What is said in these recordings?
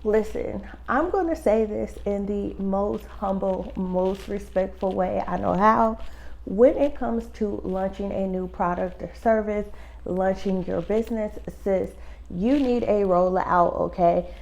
Listen, I'm going to say this in the most humble, most respectful way I know how. When it comes to launching a new product or service, launching your business, sis, you need a rollout, okay?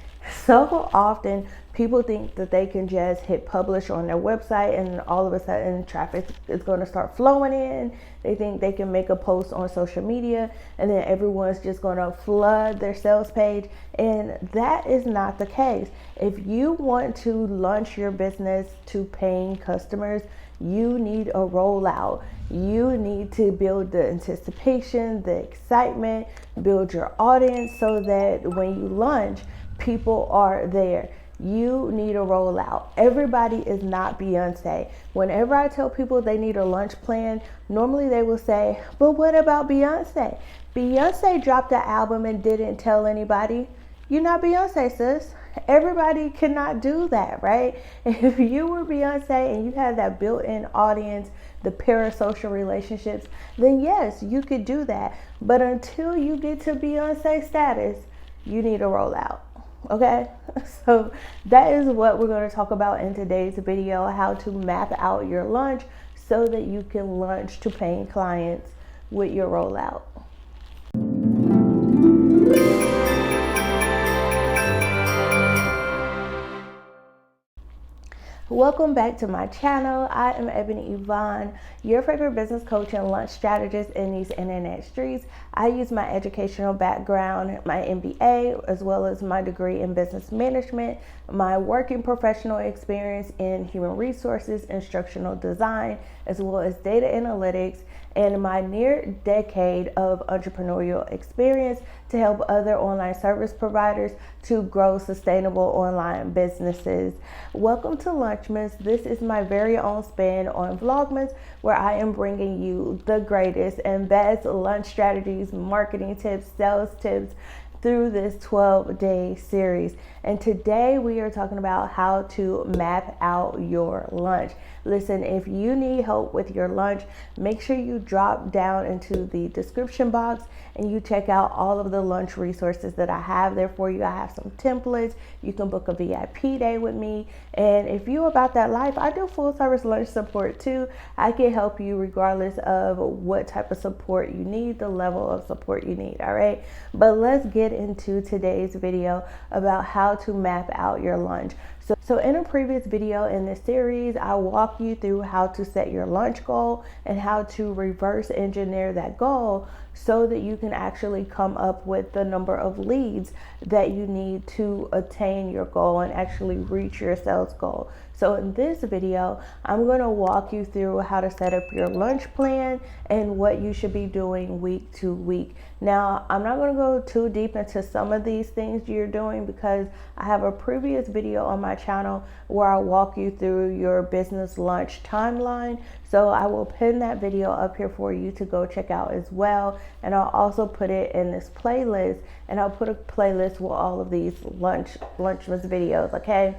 So often people think that they can just hit publish on their website and all of a sudden traffic is going to start flowing in. They think they can make a post on social media and then everyone's just going to flood their sales page, and that is not the case. If you want to launch your business to paying customers, you need a rollout. You need to build the anticipation, the excitement, build your audience so that when you launch, people are there. You need a rollout. Everybody is not Beyonce. Whenever I tell people they need a launch plan, normally they will say, but what about Beyonce? Beyonce dropped an album and didn't tell anybody. You're not Beyonce, sis. Everybody cannot do that, right? If you were Beyonce and you had that built-in audience, the parasocial relationships, then yes, you could do that. But until you get to Beyonce status, you need a rollout. Okay, so that is what we're going to talk about in today's video, how to map out your launch so that you can launch to paying clients with your rollout. Welcome back to my channel. I am Ebony Evaughn, your favorite business coach and launch strategist in these internet streets. I use my educational background, my MBA, as well as my degree in business management, my working professional experience in human resources, instructional design, as well as data analytics, and my near decade of entrepreneurial experience to help other online service providers to grow sustainable online businesses. Welcome to Launchmas. This is my very own spin on Vlogmas, where I am bringing you the greatest and best launch strategies, marketing tips, sales tips through this 12-day series. And today we are talking about how to map out your launch. Listen, if you need help with your launch, make sure you drop down into the description box and you check out all of the launch resources that I have there for you. I have some templates. You can book a VIP day with me. And if you're about that life, I do full service launch support too. I can help you regardless of what type of support you need, the level of support you need, all right? But let's get into today's video about how to map out your launch. So in a previous video in this series, I walk you through how to set your launch goal and how to reverse engineer that goal so that you can actually come up with the number of leads that you need to attain your goal and actually reach your sales goal. So in this video, I'm going to walk you through how to set up your launch plan and what you should be doing week to week. Now, I'm not going to go too deep into some of these things you're doing because I have a previous video on my channel where I walk you through your business launch timeline. So I will pin that video up here for you to go check out as well. And I'll also put it in this playlist, and I'll put a playlist with all of these Launchmas videos, okay?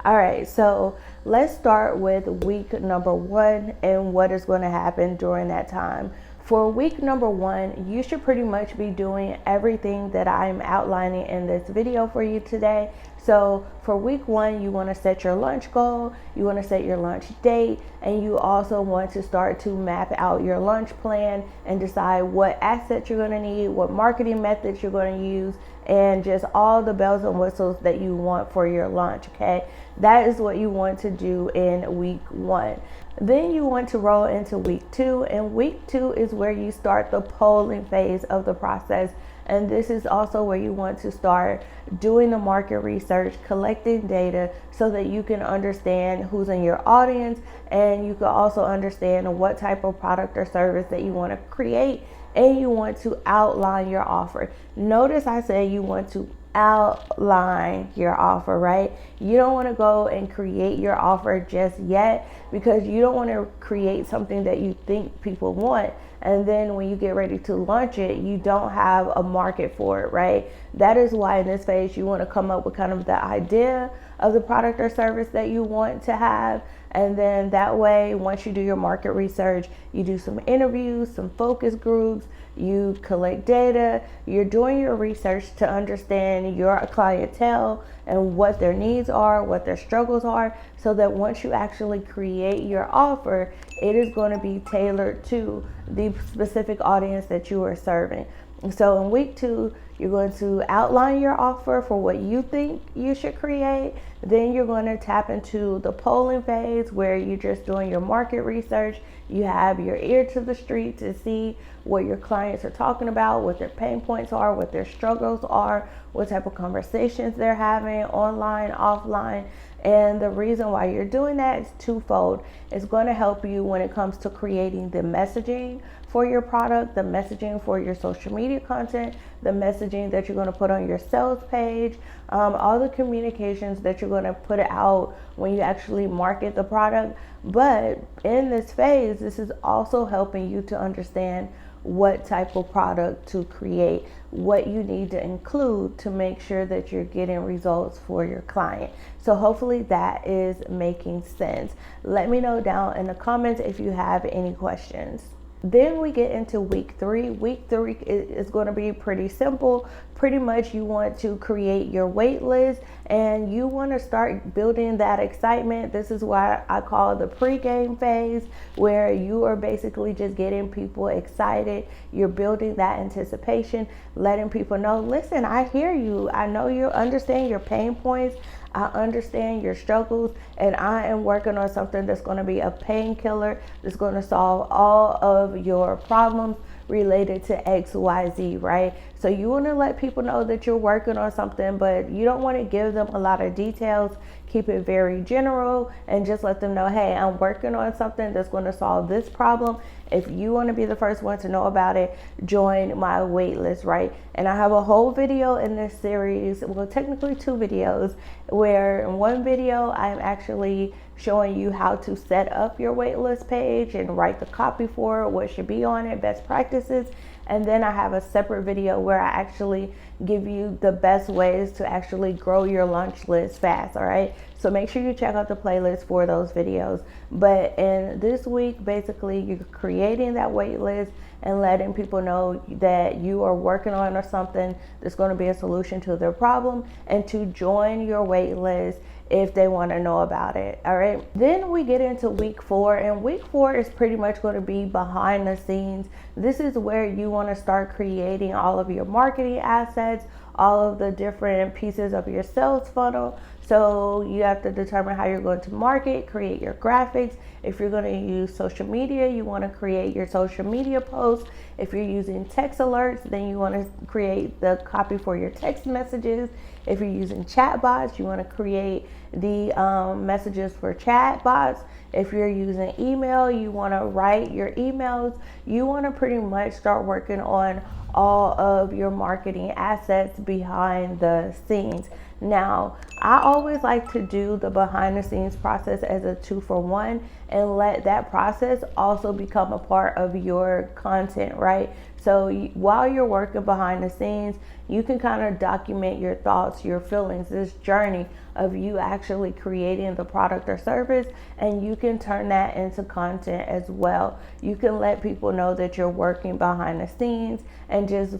All right, so let's start with week number 1 and what is going to happen during that time. For week number 1, you should pretty much be doing everything that I'm outlining in this video for you today. So for week 1, you want to set your launch goal, you want to set your launch date, and you also want to start to map out your launch plan and decide what assets you're going to need, what marketing methods you're going to use, and just all the bells and whistles that you want for your launch, okay? That is what you want to do in week 1. Then you want to roll into week 2, and week 2 is where you start the polling phase of the process. And this is also where you want to start doing the market research, collecting data so that you can understand who's in your audience, and you can also understand what type of product or service that you want to create, and you want to outline your offer. Notice I say you want to outline your offer, right? You don't want to go and create your offer just yet. because you don't want to create something that you think people want, and then when you get ready to launch it, you don't have a market for it, right? That is why in this phase you want to come up with kind of the idea of the product or service that you want to have. And then that way, once you do your market research, you do some interviews, some focus groups, you collect data, you're doing your research to understand your clientele and what their needs are, what their struggles are, so that once you actually create your offer, it is going to be tailored to the specific audience that you are serving. So in week 2, you're going to outline your offer for what you think you should create. Then you're going to tap into the polling phase, where you're just doing your market research. You have your ear to the street to see what your clients are talking about, what their pain points are, what their struggles are, what type of conversations they're having online, offline. And the reason why you're doing that is twofold. It's going to help you when it comes to creating the messaging for your product, the messaging for your social media content, the messaging that you're going to put on your sales page, all the communications that you're going to put out when you actually market the product. But in this phase, this is also helping you to understand what type of product to create, what you need to include to make sure that you're getting results for your client. So hopefully that is making sense. Let me know down in the comments if you have any questions. Then we get into week 3. Week 3 is going to be pretty simple. Pretty much you want to create your wait list, and you want to start building that excitement. This is why I call the pre-game phase, where you are basically just getting people excited. You're building that anticipation, letting people know, listen, I hear you. I know you understand your pain points. I understand your struggles, and I am working on something that's going to be a painkiller that's going to solve all of your problems related to XYZ, right? So you want to let people know that you're working on something, but you don't want to give them a lot of details. Keep it very general and just let them know, hey, I'm working on something that's going to solve this problem. If you want to be the first one to know about it, join my wait list, right? And I have a whole video in this series, well, technically 2 videos, where in one video I'm actually showing you how to set up your waitlist page and write the copy for it, what should be on it, best practices. And then I have a separate video where I actually give you the best ways to actually grow your launch list fast, all right? So make sure you check out the playlist for those videos. But in this week, basically, you're creating that wait list and letting people know that you are working on or something that's going to be a solution to their problem, and to join your wait list if they want to know about it. All right. Then we get into week 4, and week 4 is pretty much going to be behind the scenes. This is where you want to start creating all of your marketing assets, all of the different pieces of your sales funnel. So you have to determine how you're going to market, create your graphics. If you're going to use social media, you want to create your social media posts. If you're using text alerts, then you want to create the copy for your text messages. If you're using chat bots, you want to create the messages for chat bots. If you're using email, you want to write your emails. You want to pretty much start working on all of your marketing assets behind the scenes. Now, I always like to do the behind the scenes process as a 2-for-1, and let that process also become a part of your content, right? So while you're working behind the scenes, you can kind of document your thoughts, your feelings, this journey of you actually creating the product or service, and you can turn that into content as well. You can let people know that you're working behind the scenes, and just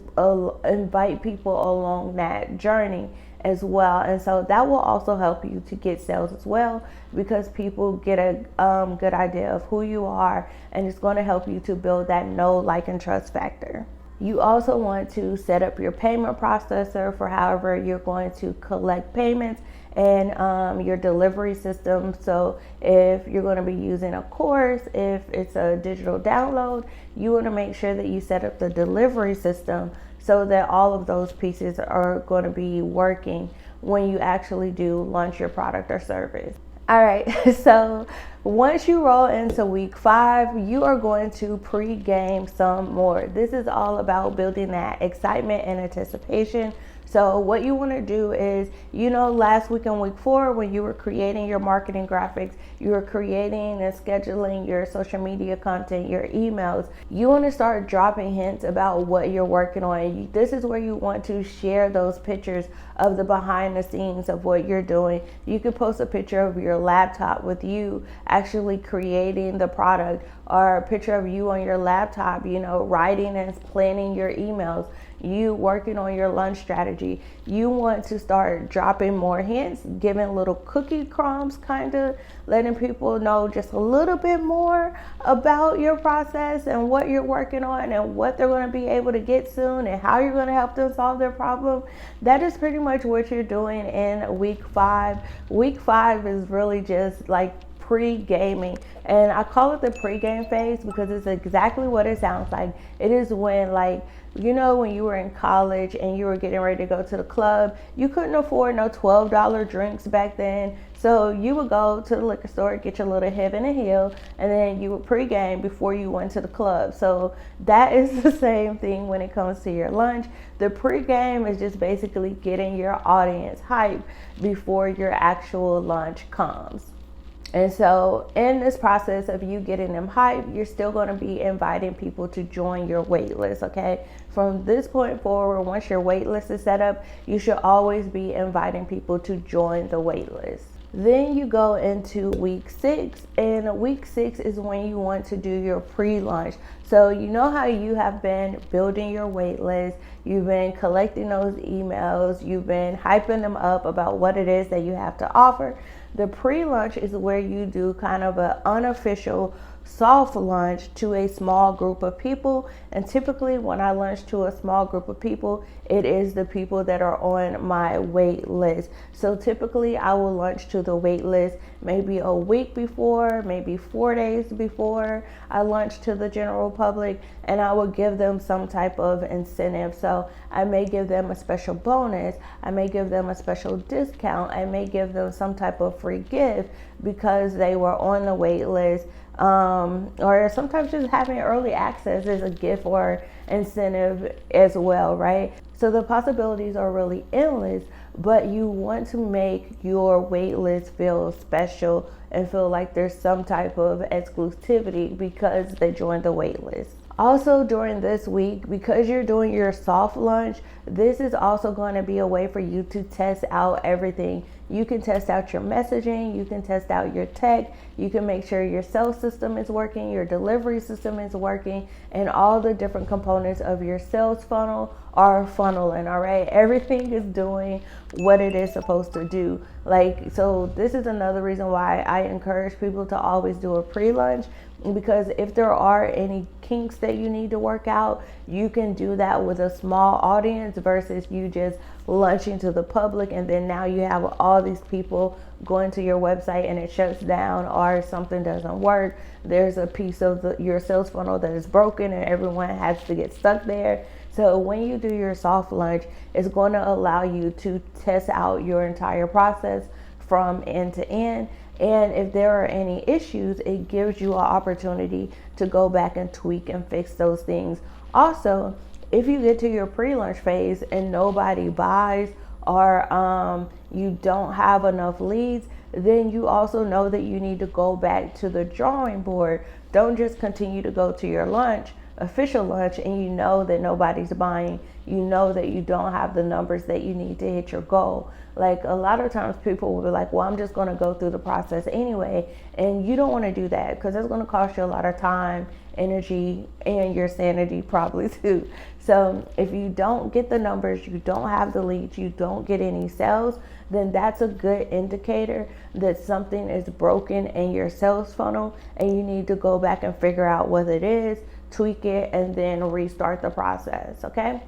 invite people along that journey as well. And so that will also help you to get sales as well, because people get a good idea of who you are, and it's going to help you to build that know, like, and trust factor. You also want to set up your payment processor for however you're going to collect payments, and your delivery system. So if you're going to be using a course, if it's a digital download, you want to make sure that you set up the delivery system so that all of those pieces are going to be working when you actually do launch your product or service. All right, so once you roll into week 5, you are going to pre-game some more. This is all about building that excitement and anticipation So what you want to do is, last week in week 4, when you were creating your marketing graphics, you were creating and scheduling your social media content, your emails, you want to start dropping hints about what you're working on. This is where you want to share those pictures of the behind the scenes of what you're doing. You could post a picture of your laptop with you actually creating the product, or a picture of you on your laptop, writing and planning your emails, you working on your lunch strategy. You want to start dropping more hints, giving little cookie crumbs, kind of letting people know just a little bit more about your process and what you're working on and what they're going to be able to get soon and how you're going to help them solve their problem. That is pretty much what you're doing in week 5. Week 5 is really just like pre-gaming, and I call it the pre-game phase because it's exactly what it sounds like. It is when, when you were in college and you were getting ready to go to the club, you couldn't afford no $12 drinks back then. So you would go to the liquor store, get your little 𝗪𝗂𝗋𝗃, and then you would pre-game before you went to the club. So that is the same thing when it comes to your lunch. The pre-game is just basically getting your audience hyped before your actual lunch comes. And so in this process of you getting them hyped, you're still going to be inviting people to join your wait list, okay? From this point forward, once your wait list is set up, you should always be inviting people to join the wait list. Then you go into week 6, and week 6 is when you want to do your pre-launch. So you know how you have been building your wait list, you've been collecting those emails, you've been hyping them up about what it is that you have to offer. The pre-launch is where you do kind of an unofficial soft launch to a small group of people. And typically when I launch to a small group of people, it is the people that are on my wait list. So typically I will launch to the wait list maybe a week before, maybe 4 days before I launch to the general public, and I will give them some type of incentive. So I may give them a special bonus, I may give them a special discount, I may give them some type of free gift because they were on the wait list. Or sometimes just having early access is a gift or incentive as well, right? So the possibilities are really endless, but you want to make your wait list feel special and feel like there's some type of exclusivity because they joined the wait list. Also during this week, because you're doing your soft launch, this is also going to be a way for you to test out everything. You can test out your messaging, you can test out your tech, you can make sure your sales system is working, your delivery system is working, and all the different components of your sales funnel are funneling, all right? Everything is doing what it is supposed to do. So this is another reason why I encourage people to always do a pre-launch, because if there are any kinks that you need to work out, you can do that with a small audience versus you just launching to the public and then now you have all these people going to your website and it shuts down or something doesn't work. There's a piece of your sales funnel that is broken and everyone has to get stuck there. So when you do your soft launch, it's going to allow you to test out your entire process from end to end. And if there are any issues, it gives you an opportunity to go back and tweak and fix those things. Also, if you get to your pre-launch phase and nobody buys or you don't have enough leads, then you also know that you need to go back to the drawing board. Don't just continue to go to your launch, official launch, and you know that nobody's buying. You know that you don't have the numbers that you need to hit your goal. Like a lot of times people will be like, well, I'm just going to go through the process anyway. And you don't want to do that because it's going to cost you a lot of time, energy, and your sanity probably too. So if you don't get the numbers, you don't have the leads, you don't get any sales, then that's a good indicator that something is broken in your sales funnel and you need to go back and figure out what it is, tweak it, and then restart the process, okay?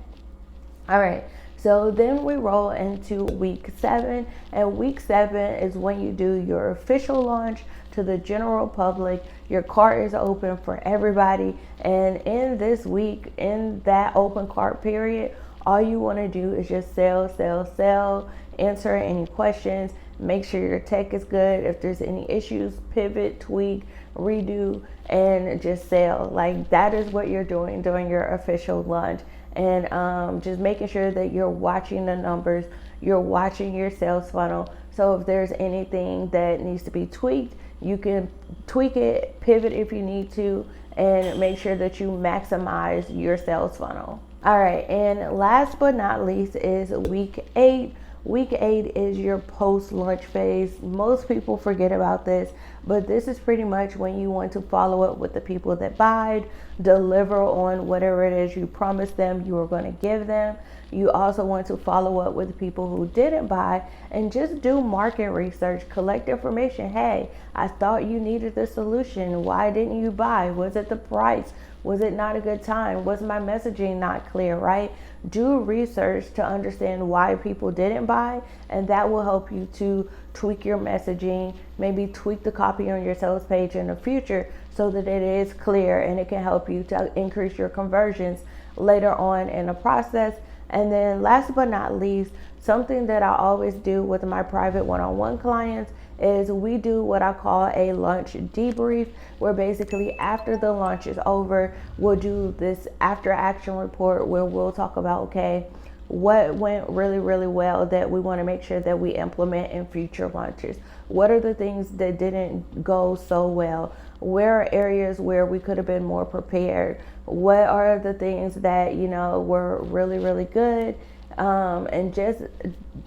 All right. So then we roll into week 7, and week 7 is when you do your official launch to the general public. Your cart is open for everybody, and in this week, in that open cart period, all you want to do is just sell, answer any questions, make sure your tech is good. If there's any issues, pivot, tweak, redo, and just sell. Like that is what you're doing during your official launch. and just making sure that you're watching the numbers, you're watching your sales funnel. So if there's anything that needs to be tweaked, you can tweak it, pivot if you need to, and make sure that you maximize your sales funnel. All right, and last but not least is week 8. Week 8 is your post-launch phase. Most people forget about this, but this is pretty much when you want to follow up with the people that buyed, deliver on whatever it is you promised them you were going to give them. You also want to follow up with people who didn't buy and just do market research, collect information. Hey, I thought you needed the solution. Why didn't you buy? Was it the price? Was it not a good time? Was my messaging not clear, right? Do research to understand why people didn't buy, and that will help you to tweak your messaging, maybe tweak the copy on your sales page in the future so that it is clear, and it can help you to increase your conversions later on in the process. And then last but not least, something that I always do with my private one-on-one clients is we do what I call a launch debrief, where basically after the launch is over, we'll do this after action report where we'll talk about, okay, what went really, really well that we want to make sure that we implement in future launches? What are the things that didn't go so well? Where are areas where we could have been more prepared? What are the things that, you know, were really, really good? And just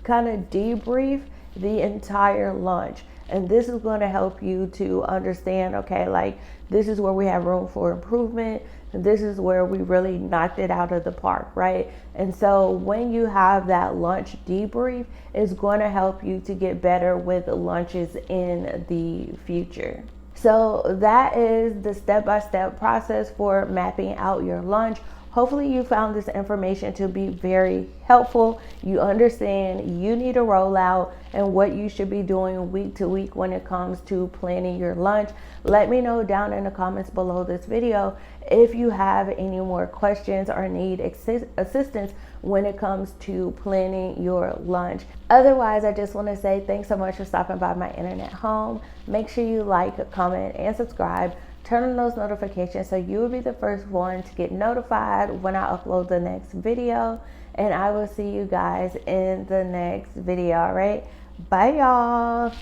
kind of debrief the entire launch. And this is going to help you to understand, okay, like this is where we have room for improvement. This is where we really knocked it out of the park, right? And so when you have that launch debrief, it's going to help you to get better with launches in the future. So that is the step-by-step process for mapping out your launch. Hopefully you found this information to be very helpful. You understand you need a rollout and what you should be doing week to week when it comes to planning your launch. Let me know down in the comments below this video if you have any more questions or need assistance when it comes to planning your launch. Otherwise, I just want to say thanks so much for stopping by my internet home. Make sure you like, comment, and subscribe. Turn on those notifications so you will be the first one to get notified when I upload the next video. And I will see you guys in the next video, all right? Bye, y'all.